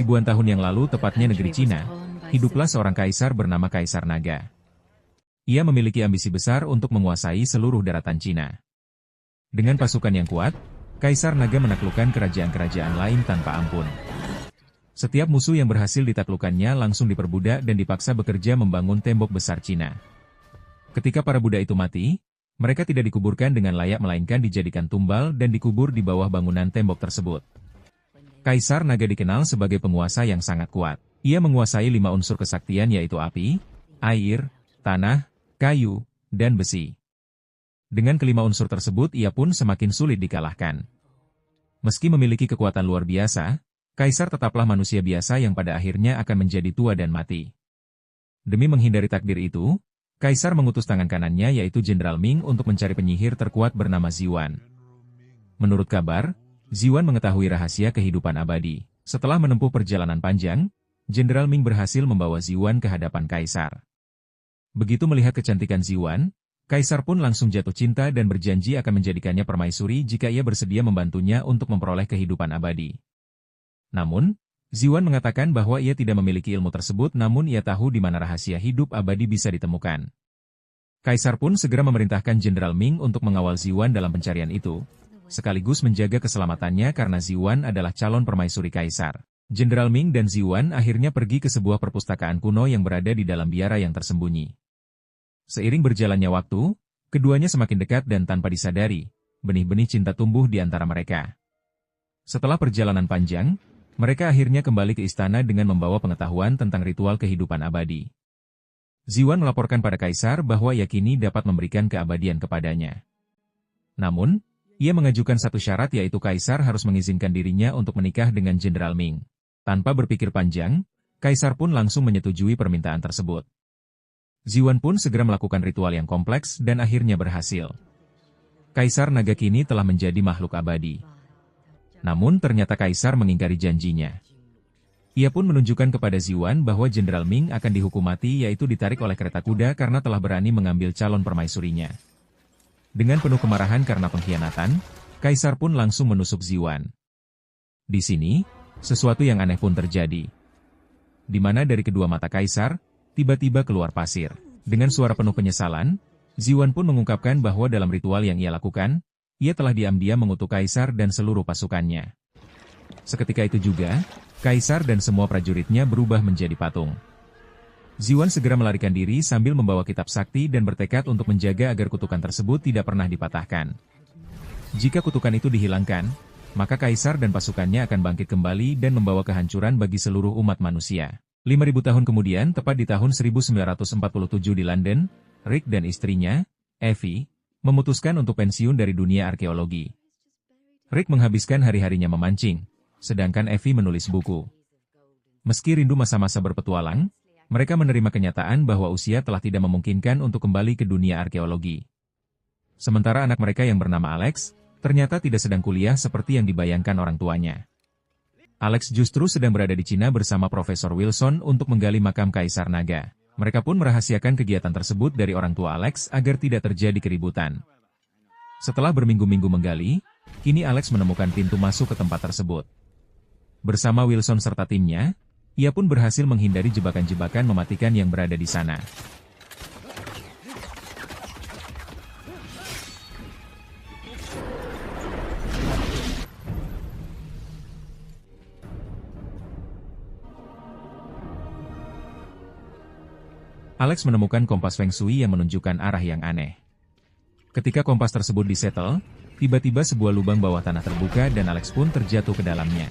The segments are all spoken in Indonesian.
Ribuan tahun yang lalu, tepatnya negeri Cina, hiduplah seorang kaisar bernama Kaisar Naga. Ia memiliki ambisi besar untuk menguasai seluruh daratan Cina. Dengan pasukan yang kuat, Kaisar Naga menaklukkan kerajaan-kerajaan lain tanpa ampun. Setiap musuh yang berhasil ditaklukkannya langsung diperbudak dan dipaksa bekerja membangun tembok besar Cina. Ketika para budak itu mati, mereka tidak dikuburkan dengan layak melainkan dijadikan tumbal dan dikubur di bawah bangunan tembok tersebut. Kaisar Naga dikenal sebagai penguasa yang sangat kuat. Ia menguasai 5 unsur kesaktian yaitu api, air, tanah, kayu, dan besi. Dengan kelima unsur tersebut ia pun semakin sulit dikalahkan. Meski memiliki kekuatan luar biasa, Kaisar tetaplah manusia biasa yang pada akhirnya akan menjadi tua dan mati. Demi menghindari takdir itu, Kaisar mengutus tangan kanannya yaitu Jenderal Ming untuk mencari penyihir terkuat bernama Ziwan. Menurut kabar, Ziwan mengetahui rahasia kehidupan abadi. Setelah menempuh perjalanan panjang, Jenderal Ming berhasil membawa Ziwan ke hadapan Kaisar. Begitu melihat kecantikan Ziwan, Kaisar pun langsung jatuh cinta dan berjanji akan menjadikannya permaisuri jika ia bersedia membantunya untuk memperoleh kehidupan abadi. Namun, Ziwan mengatakan bahwa ia tidak memiliki ilmu tersebut namun ia tahu di mana rahasia hidup abadi bisa ditemukan. Kaisar pun segera memerintahkan Jenderal Ming untuk mengawal Ziwan dalam pencarian itu, sekaligus menjaga keselamatannya karena Ziwan adalah calon permaisuri Kaisar. Jenderal Ming dan Ziwan akhirnya pergi ke sebuah perpustakaan kuno yang berada di dalam biara yang tersembunyi. Seiring berjalannya waktu, keduanya semakin dekat dan tanpa disadari, benih-benih cinta tumbuh di antara mereka. Setelah perjalanan panjang, mereka akhirnya kembali ke istana dengan membawa pengetahuan tentang ritual kehidupan abadi. Ziwan melaporkan pada Kaisar bahwa ia kini dapat memberikan keabadian kepadanya. Namun, ia mengajukan satu syarat yaitu Kaisar harus mengizinkan dirinya untuk menikah dengan Jenderal Ming. Tanpa berpikir panjang, Kaisar pun langsung menyetujui permintaan tersebut. Ziwan pun segera melakukan ritual yang kompleks dan akhirnya berhasil. Kaisar Naga kini telah menjadi makhluk abadi. Namun ternyata Kaisar mengingkari janjinya. Ia pun menunjukkan kepada Ziwan bahwa Jenderal Ming akan dihukum mati yaitu ditarik oleh kereta kuda karena telah berani mengambil calon permaisurinya. Dengan penuh kemarahan karena pengkhianatan, Kaisar pun langsung menusuk Ziwan. Di sini, sesuatu yang aneh pun terjadi. Di mana dari kedua mata Kaisar, tiba-tiba keluar pasir. Dengan suara penuh penyesalan, Ziwan pun mengungkapkan bahwa dalam ritual yang ia lakukan, ia telah diam-diam mengutuk Kaisar dan seluruh pasukannya. Seketika itu juga, Kaisar dan semua prajuritnya berubah menjadi patung. Ziwan segera melarikan diri sambil membawa kitab sakti dan bertekad untuk menjaga agar kutukan tersebut tidak pernah dipatahkan. Jika kutukan itu dihilangkan, maka Kaisar dan pasukannya akan bangkit kembali dan membawa kehancuran bagi seluruh umat manusia. 5.000 tahun kemudian, tepat di tahun 1947 di London, Rick dan istrinya, Evie, memutuskan untuk pensiun dari dunia arkeologi. Rick menghabiskan hari-harinya memancing, sedangkan Evie menulis buku. Meski rindu masa-masa berpetualang, mereka menerima kenyataan bahwa usia telah tidak memungkinkan untuk kembali ke dunia arkeologi. Sementara anak mereka yang bernama Alex, ternyata tidak sedang kuliah seperti yang dibayangkan orang tuanya. Alex justru sedang berada di Cina bersama Profesor Wilson untuk menggali makam Kaisar Naga. Mereka pun merahasiakan kegiatan tersebut dari orang tua Alex agar tidak terjadi keributan. Setelah berminggu-minggu menggali, kini Alex menemukan pintu masuk ke tempat tersebut. Bersama Wilson serta timnya, ia pun berhasil menghindari jebakan-jebakan mematikan yang berada di sana. Alex menemukan kompas Feng Shui yang menunjukkan arah yang aneh. Ketika kompas tersebut disetel, tiba-tiba sebuah lubang bawah tanah terbuka dan Alex pun terjatuh ke dalamnya.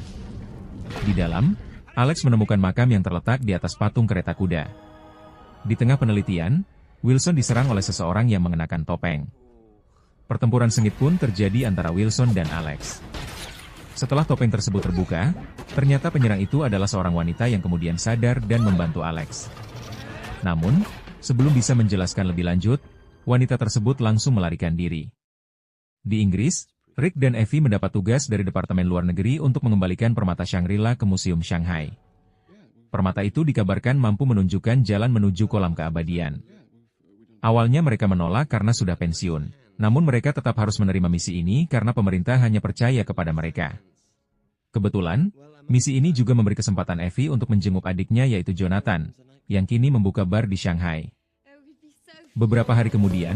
Di dalam, Alex menemukan makam yang terletak di atas patung kereta kuda. Di tengah penelitian, Wilson diserang oleh seseorang yang mengenakan topeng. Pertempuran sengit pun terjadi antara Wilson dan Alex. Setelah topeng tersebut terbuka, ternyata penyerang itu adalah seorang wanita yang kemudian sadar dan membantu Alex. Namun, sebelum bisa menjelaskan lebih lanjut, wanita tersebut langsung melarikan diri. Di Inggris, Rick dan Evie mendapat tugas dari Departemen Luar Negeri untuk mengembalikan permata Shangri-La ke Museum Shanghai. Permata itu dikabarkan mampu menunjukkan jalan menuju kolam keabadian. Awalnya mereka menolak karena sudah pensiun, namun mereka tetap harus menerima misi ini karena pemerintah hanya percaya kepada mereka. Kebetulan, misi ini juga memberi kesempatan Evie untuk menjenguk adiknya yaitu Jonathan, yang kini membuka bar di Shanghai. Beberapa hari kemudian,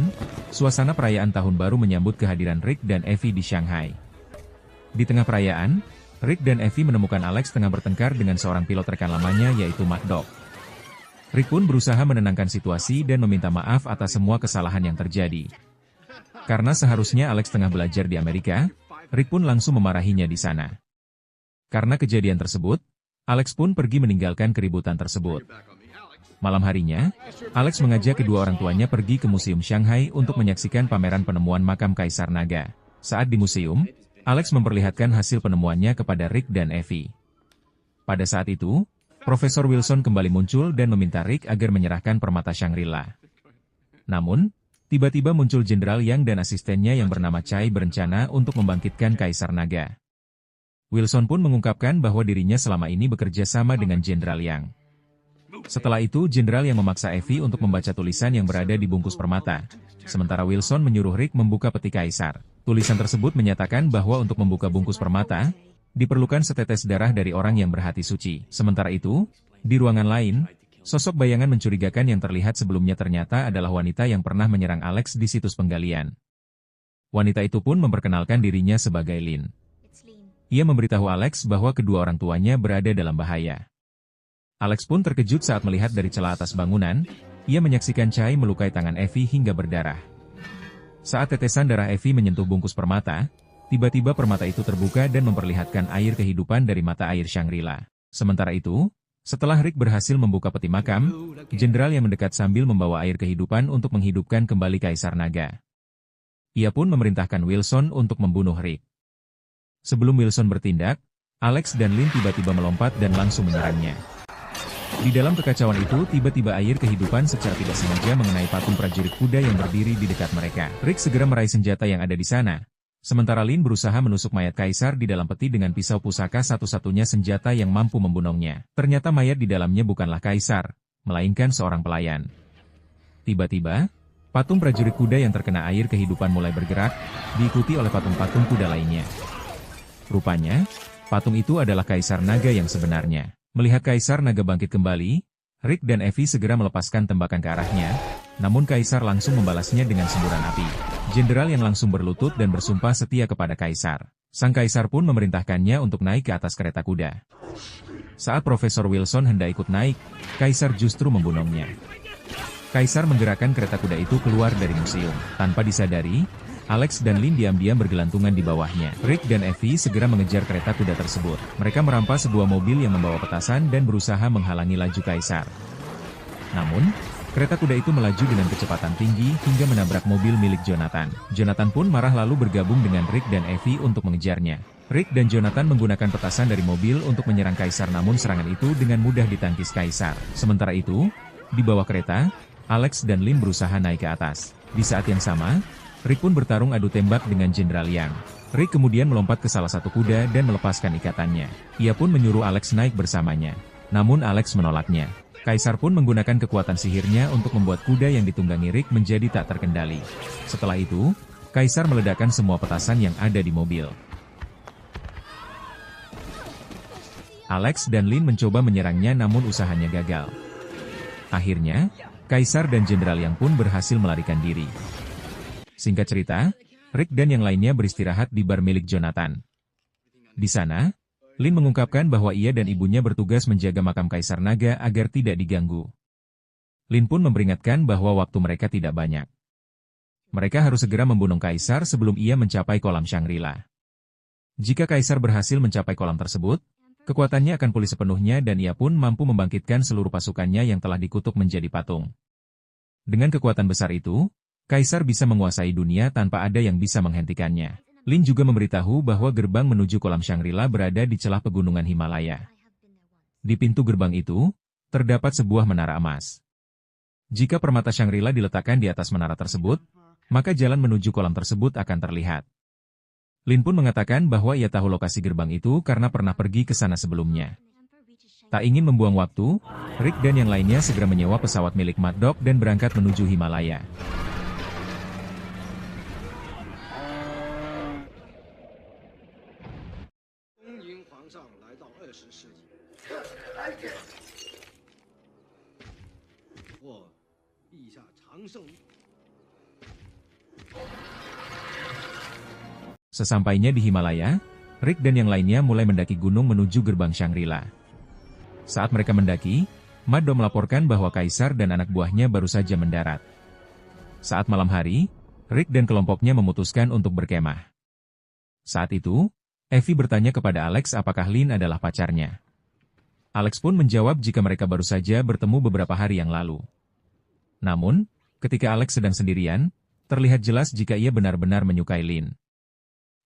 suasana perayaan tahun baru menyambut kehadiran Rick dan Evie di Shanghai. Di tengah perayaan, Rick dan Evie menemukan Alex tengah bertengkar dengan seorang pilot rekan lamanya yaitu Mad Dog. Rick pun berusaha menenangkan situasi dan meminta maaf atas semua kesalahan yang terjadi. Karena seharusnya Alex tengah belajar di Amerika, Rick pun langsung memarahinya di sana. Karena kejadian tersebut, Alex pun pergi meninggalkan keributan tersebut. Malam harinya, Alex mengajak kedua orang tuanya pergi ke Museum Shanghai untuk menyaksikan pameran penemuan makam Kaisar Naga. Saat di museum, Alex memperlihatkan hasil penemuannya kepada Rick dan Evie. Pada saat itu, Profesor Wilson kembali muncul dan meminta Rick agar menyerahkan permata Shangri-La. Namun, tiba-tiba muncul Jenderal Yang dan asistennya yang bernama Chai berencana untuk membangkitkan Kaisar Naga. Wilson pun mengungkapkan bahwa dirinya selama ini bekerja sama dengan Jenderal Yang. Setelah itu Jenderal Yang memaksa Evie untuk membaca tulisan yang berada di bungkus permata. Sementara Wilson menyuruh Rick membuka peti kaisar. Tulisan tersebut menyatakan bahwa untuk membuka bungkus permata, diperlukan setetes darah dari orang yang berhati suci. Sementara itu, di ruangan lain, sosok bayangan mencurigakan yang terlihat sebelumnya ternyata adalah wanita yang pernah menyerang Alex di situs penggalian. Wanita itu pun memperkenalkan dirinya sebagai Lin. Ia memberitahu Alex bahwa kedua orang tuanya berada dalam bahaya. Alex pun terkejut saat melihat dari celah atas bangunan, ia menyaksikan Chai melukai tangan Evie hingga berdarah. Saat tetesan darah Evie menyentuh bungkus permata, tiba-tiba permata itu terbuka dan memperlihatkan air kehidupan dari mata air Shangri-La. Sementara itu, setelah Rick berhasil membuka peti makam, Jenderal yang mendekat sambil membawa air kehidupan untuk menghidupkan kembali Kaisar Naga. Ia pun memerintahkan Wilson untuk membunuh Rick. Sebelum Wilson bertindak, Alex dan Lin tiba-tiba melompat dan langsung menyerangnya. Di dalam kekacauan itu, tiba-tiba air kehidupan secara tidak sengaja mengenai patung prajurit kuda yang berdiri di dekat mereka. Rick segera meraih senjata yang ada di sana. Sementara Lin berusaha menusuk mayat Kaisar di dalam peti dengan pisau pusaka satu-satunya senjata yang mampu membunuhnya. Ternyata mayat di dalamnya bukanlah Kaisar, melainkan seorang pelayan. Tiba-tiba, patung prajurit kuda yang terkena air kehidupan mulai bergerak, diikuti oleh patung-patung kuda lainnya. Rupanya, patung itu adalah Kaisar Naga yang sebenarnya. Melihat Kaisar Naga bangkit kembali, Rick dan Evie segera melepaskan tembakan ke arahnya, namun Kaisar langsung membalasnya dengan semburan api. Jenderal yang langsung berlutut dan bersumpah setia kepada Kaisar. Sang Kaisar pun memerintahkannya untuk naik ke atas kereta kuda. Saat Profesor Wilson hendak ikut naik, Kaisar justru membunuhnya. Kaisar menggerakkan kereta kuda itu keluar dari museum. Tanpa disadari, Alex dan Lin diam-diam bergelantungan di bawahnya. Rick dan Evie segera mengejar kereta kuda tersebut. Mereka merampas sebuah mobil yang membawa petasan dan berusaha menghalangi laju Kaisar. Namun, kereta kuda itu melaju dengan kecepatan tinggi hingga menabrak mobil milik Jonathan. Jonathan pun marah lalu bergabung dengan Rick dan Evie untuk mengejarnya. Rick dan Jonathan menggunakan petasan dari mobil untuk menyerang Kaisar, namun serangan itu dengan mudah ditangkis Kaisar. Sementara itu, di bawah kereta, Alex dan Lin berusaha naik ke atas. Di saat yang sama, Rick pun bertarung adu tembak dengan Jenderal Yang. Rick kemudian melompat ke salah satu kuda dan melepaskan ikatannya. Ia pun menyuruh Alex naik bersamanya. Namun Alex menolaknya. Kaisar pun menggunakan kekuatan sihirnya untuk membuat kuda yang ditunggangi Rick menjadi tak terkendali. Setelah itu, Kaisar meledakkan semua petasan yang ada di mobil. Alex dan Lin mencoba menyerangnya namun usahanya gagal. Akhirnya, Kaisar dan Jenderal Yang pun berhasil melarikan diri. Singkat cerita, Rick dan yang lainnya beristirahat di bar milik Jonathan. Di sana, Lin mengungkapkan bahwa ia dan ibunya bertugas menjaga makam Kaisar Naga agar tidak diganggu. Lin pun memperingatkan bahwa waktu mereka tidak banyak. Mereka harus segera membunuh Kaisar sebelum ia mencapai kolam Shangri-La. Jika Kaisar berhasil mencapai kolam tersebut, kekuatannya akan pulih sepenuhnya dan ia pun mampu membangkitkan seluruh pasukannya yang telah dikutuk menjadi patung. Dengan kekuatan besar itu, Kaisar bisa menguasai dunia tanpa ada yang bisa menghentikannya. Lin juga memberitahu bahwa gerbang menuju kolam Shangri-La berada di celah pegunungan Himalaya. Di pintu gerbang itu, terdapat sebuah menara emas. Jika permata Shangri-La diletakkan di atas menara tersebut, maka jalan menuju kolam tersebut akan terlihat. Lin pun mengatakan bahwa ia tahu lokasi gerbang itu karena pernah pergi ke sana sebelumnya. Tak ingin membuang waktu, Rick dan yang lainnya segera menyewa pesawat milik Mad Dog dan berangkat menuju Himalaya. Sesampainya di Himalaya, Rick dan yang lainnya mulai mendaki gunung menuju gerbang Shangri-La. Saat mereka mendaki, Mad Dog melaporkan bahwa Kaisar dan anak buahnya baru saja mendarat. Saat malam hari, Rick dan kelompoknya memutuskan untuk berkemah. Saat itu, Evie bertanya kepada Alex apakah Lin adalah pacarnya. Alex pun menjawab jika mereka baru saja bertemu beberapa hari yang lalu. Namun, ketika Alex sedang sendirian, terlihat jelas jika ia benar-benar menyukai Lin.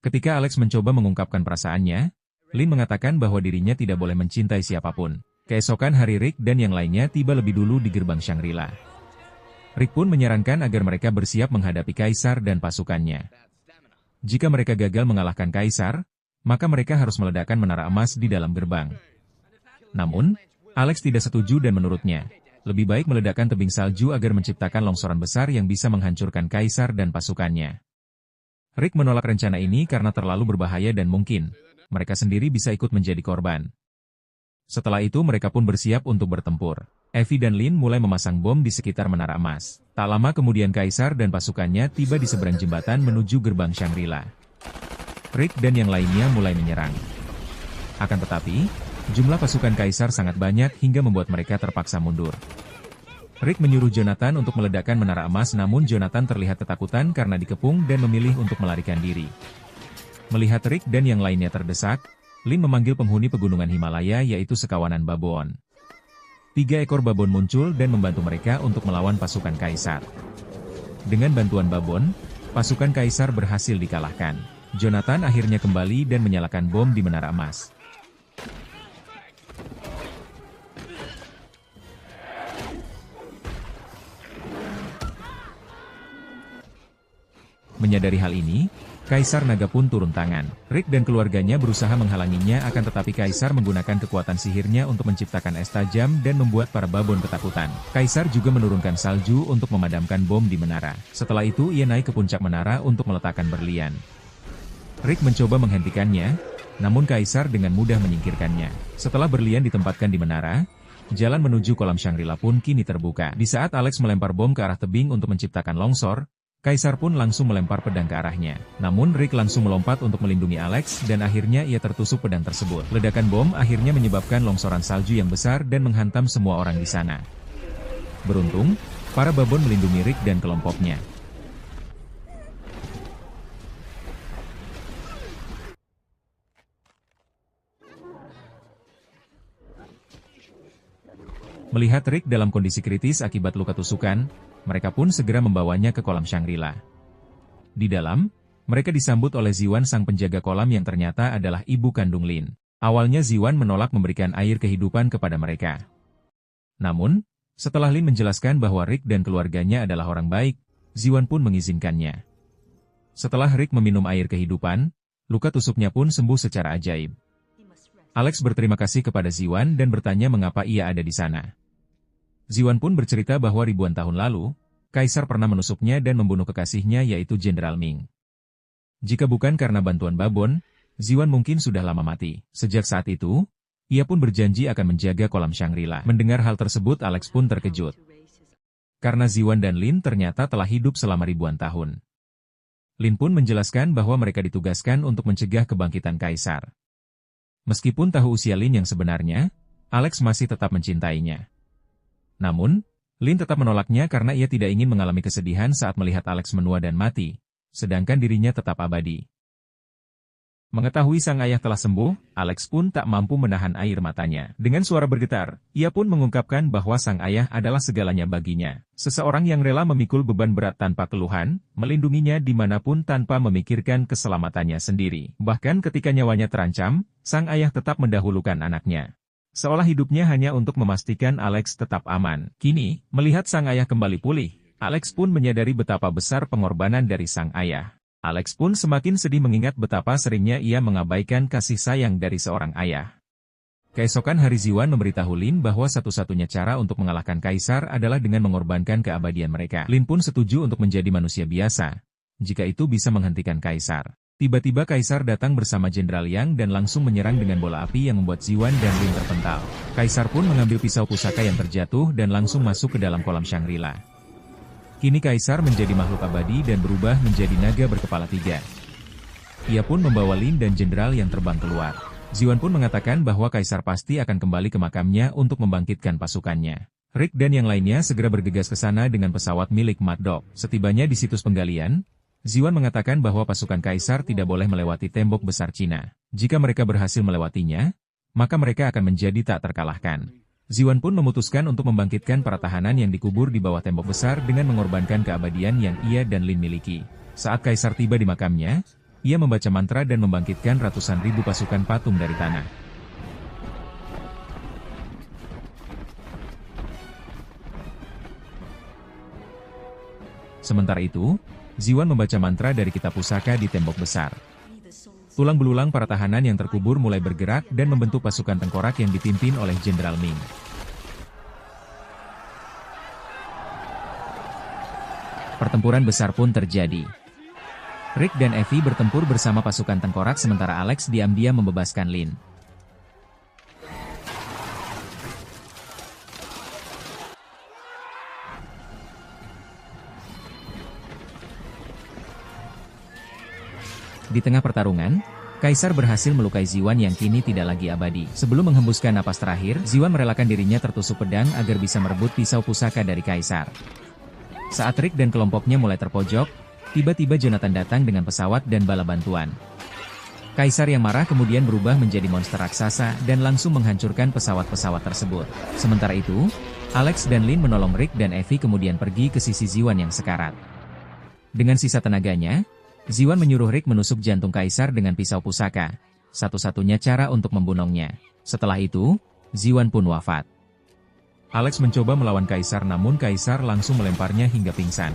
Ketika Alex mencoba mengungkapkan perasaannya, Lin mengatakan bahwa dirinya tidak boleh mencintai siapapun. Keesokan hari Rick dan yang lainnya tiba lebih dulu di gerbang Shangri-La. Rick pun menyarankan agar mereka bersiap menghadapi Kaisar dan pasukannya. Jika mereka gagal mengalahkan Kaisar, maka mereka harus meledakkan menara emas di dalam gerbang. Namun, Alex tidak setuju dan menurutnya, lebih baik meledakkan tebing salju agar menciptakan longsoran besar yang bisa menghancurkan Kaisar dan pasukannya. Rick menolak rencana ini karena terlalu berbahaya dan mungkin mereka sendiri bisa ikut menjadi korban. Setelah itu mereka pun bersiap untuk bertempur. Evie dan Lin mulai memasang bom di sekitar menara emas. Tak lama kemudian Kaisar dan pasukannya tiba di seberang jembatan menuju gerbang Shangri-La. Rick dan yang lainnya mulai menyerang. Akan tetapi, jumlah pasukan Kaisar sangat banyak hingga membuat mereka terpaksa mundur. Rick menyuruh Jonathan untuk meledakkan menara emas namun Jonathan terlihat ketakutan karena dikepung dan memilih untuk melarikan diri. Melihat Rick dan yang lainnya terdesak, Lin memanggil penghuni pegunungan Himalaya yaitu sekawanan babon. 3 ekor babon muncul dan membantu mereka untuk melawan pasukan Kaisar. Dengan bantuan babon, pasukan Kaisar berhasil dikalahkan. Jonathan akhirnya kembali dan menyalakan bom di menara emas. Menyadari hal ini, Kaisar Naga pun turun tangan. Rick dan keluarganya berusaha menghalanginya akan tetapi Kaisar menggunakan kekuatan sihirnya untuk menciptakan es tajam dan membuat para babon ketakutan. Kaisar juga menurunkan salju untuk memadamkan bom di menara. Setelah itu ia naik ke puncak menara untuk meletakkan berlian. Rick mencoba menghentikannya, namun Kaisar dengan mudah menyingkirkannya. Setelah berlian ditempatkan di menara, jalan menuju kolam Shangri-La pun kini terbuka. Di saat Alex melempar bom ke arah tebing untuk menciptakan longsor, Kaisar pun langsung melempar pedang ke arahnya. Namun Rick langsung melompat untuk melindungi Alex dan akhirnya ia tertusuk pedang tersebut. Ledakan bom akhirnya menyebabkan longsoran salju yang besar dan menghantam semua orang di sana. Beruntung, para babon melindungi Rick dan kelompoknya. Melihat Rick dalam kondisi kritis akibat luka tusukan, mereka pun segera membawanya ke kolam Shangri-La. Di dalam, mereka disambut oleh Ziwan sang penjaga kolam yang ternyata adalah ibu kandung Lin. Awalnya Ziwan menolak memberikan air kehidupan kepada mereka. Namun, setelah Lin menjelaskan bahwa Rick dan keluarganya adalah orang baik, Ziwan pun mengizinkannya. Setelah Rick meminum air kehidupan, luka tusuknya pun sembuh secara ajaib. Alex berterima kasih kepada Ziwan dan bertanya mengapa ia ada di sana. Ziwan pun bercerita bahwa ribuan tahun lalu, Kaisar pernah menusuknya dan membunuh kekasihnya yaitu Jenderal Ming. Jika bukan karena bantuan babon, Ziwan mungkin sudah lama mati. Sejak saat itu, ia pun berjanji akan menjaga kolam Shangri-La. Mendengar hal tersebut Alex pun terkejut. Karena Ziwan dan Lin ternyata telah hidup selama ribuan tahun. Lin pun menjelaskan bahwa mereka ditugaskan untuk mencegah kebangkitan Kaisar. Meskipun tahu usia Lin yang sebenarnya, Alex masih tetap mencintainya. Namun, Lin tetap menolaknya karena ia tidak ingin mengalami kesedihan saat melihat Alex menua dan mati, sedangkan dirinya tetap abadi. Mengetahui sang ayah telah sembuh, Alex pun tak mampu menahan air matanya. Dengan suara bergetar, ia pun mengungkapkan bahwa sang ayah adalah segalanya baginya. Seseorang yang rela memikul beban berat tanpa keluhan, melindunginya dimanapun tanpa memikirkan keselamatannya sendiri. Bahkan ketika nyawanya terancam, sang ayah tetap mendahulukan anaknya. Seolah hidupnya hanya untuk memastikan Alex tetap aman. Kini, melihat sang ayah kembali pulih, Alex pun menyadari betapa besar pengorbanan dari sang ayah. Alex pun semakin sedih mengingat betapa seringnya ia mengabaikan kasih sayang dari seorang ayah. Keesokan hari Ziwan memberitahu Lin bahwa satu-satunya cara untuk mengalahkan Kaisar adalah dengan mengorbankan keabadian mereka. Lin pun setuju untuk menjadi manusia biasa, jika itu bisa menghentikan Kaisar. Tiba-tiba Kaisar datang bersama Jenderal Yang dan langsung menyerang dengan bola api yang membuat Ziwan dan Lin terpental. Kaisar pun mengambil pisau pusaka yang terjatuh dan langsung masuk ke dalam kolam Shangri-La. Kini Kaisar menjadi makhluk abadi dan berubah menjadi naga berkepala 3. Ia pun membawa Lin dan Jenderal yang terbang keluar. Ziwan pun mengatakan bahwa Kaisar pasti akan kembali ke makamnya untuk membangkitkan pasukannya. Rick dan yang lainnya segera bergegas ke sana dengan pesawat milik Mad Dog. Setibanya di situs penggalian, Ziwan mengatakan bahwa pasukan Kaisar tidak boleh melewati tembok besar Cina. Jika mereka berhasil melewatinya, maka mereka akan menjadi tak terkalahkan. Ziwan pun memutuskan untuk membangkitkan para tahanan yang dikubur di bawah tembok besar dengan mengorbankan keabadian yang ia dan Lin miliki. Saat Kaisar tiba di makamnya, ia membaca mantra dan membangkitkan ratusan ribu pasukan patung dari tanah. Sementara itu, Ziwan membaca mantra dari kitab pusaka di tembok besar. Tulang belulang para tahanan yang terkubur mulai bergerak dan membentuk pasukan tengkorak yang dipimpin oleh Jenderal Ming. Pertempuran besar pun terjadi. Rick dan Evie bertempur bersama pasukan tengkorak sementara Alex diam-diam membebaskan Lin. Di tengah pertarungan, Kaisar berhasil melukai Ziwan yang kini tidak lagi abadi. Sebelum menghembuskan napas terakhir, Ziwan merelakan dirinya tertusuk pedang agar bisa merebut pisau pusaka dari Kaisar. Saat Rick dan kelompoknya mulai terpojok, tiba-tiba Jonathan datang dengan pesawat dan bala bantuan. Kaisar yang marah kemudian berubah menjadi monster raksasa dan langsung menghancurkan pesawat-pesawat tersebut. Sementara itu, Alex dan Lin menolong Rick dan Evie kemudian pergi ke sisi Ziwan yang sekarat. Dengan sisa tenaganya, Ziwan menyuruh Rick menusuk jantung Kaisar dengan pisau pusaka, satu-satunya cara untuk membunuhnya. Setelah itu, Ziwan pun wafat. Alex mencoba melawan Kaisar namun Kaisar langsung melemparnya hingga pingsan.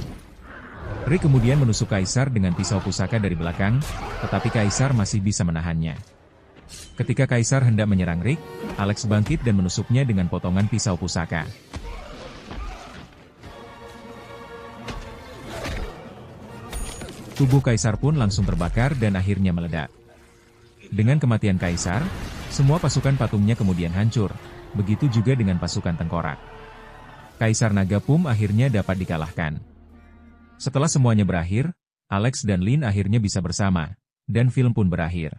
Rick kemudian menusuk Kaisar dengan pisau pusaka dari belakang, tetapi Kaisar masih bisa menahannya. Ketika Kaisar hendak menyerang Rick, Alex bangkit dan menusuknya dengan potongan pisau pusaka. Tubuh Kaisar pun langsung terbakar dan akhirnya meledak. Dengan kematian Kaisar, semua pasukan patungnya kemudian hancur, begitu juga dengan pasukan tengkorak. Kaisar Naga pun akhirnya dapat dikalahkan. Setelah semuanya berakhir, Alex dan Lin akhirnya bisa bersama, dan film pun berakhir.